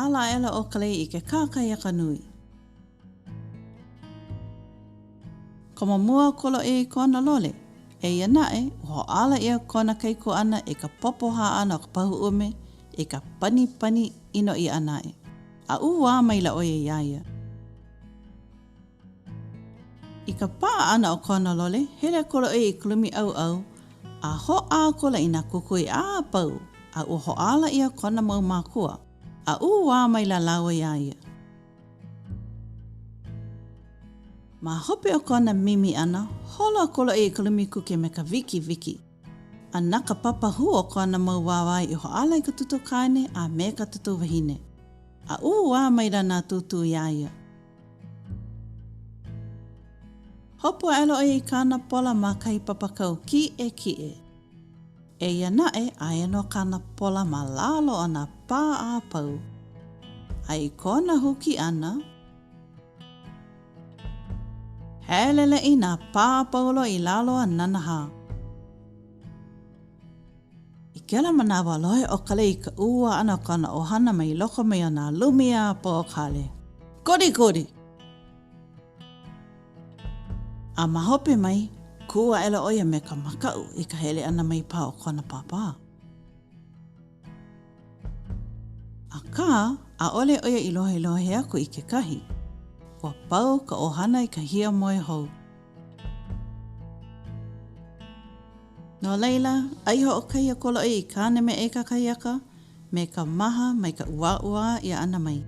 ala ela o kalei I ke kākaiaka nui. Kama mua kolo e kona lole, e ia nae, ho ala ia kona keiko ana e ka popoha ana o ka pahu ume, e ka pani ino I ana e. A ua mai la oia iaia. I ka paa ana o kona lole, hele kolo e I kulumi au, a ho a kola I na kukui a pau, a u ho ala ia kona mau makua, a ua mai la lawa iaia. Ma hope o kona mimi ana, holo kolo e kulumi kuke me ka viki. A naka papa hu o kona mau wawai I ho ala I ka tutu kaine a me ka tutu wahine. A ua mai la nā tutu iaia. Hopo alo e I kāna pola ma kai papakau ki e. E ia nae aia no kāna pola ma lalo ana pā a pau. Ai kona huki ana. Helele I nā pā paulo I lalo a nanaha. I kela manawa lohe o kale I ka ua ana kana ohana mai loko mai ana lumia po o kale. Kodi! A mahope mai, kua ela oia me ka makau I ka hele ana mai pā o kona pāpā. A ka, a ole oia I lohe aku I ke kahi. Ua pau ka ohana I ka hia moe hou. No leila, aiho o kaia kolo I kāne me e ka kaiaka, me ka maha mai ka ua ia ana mai.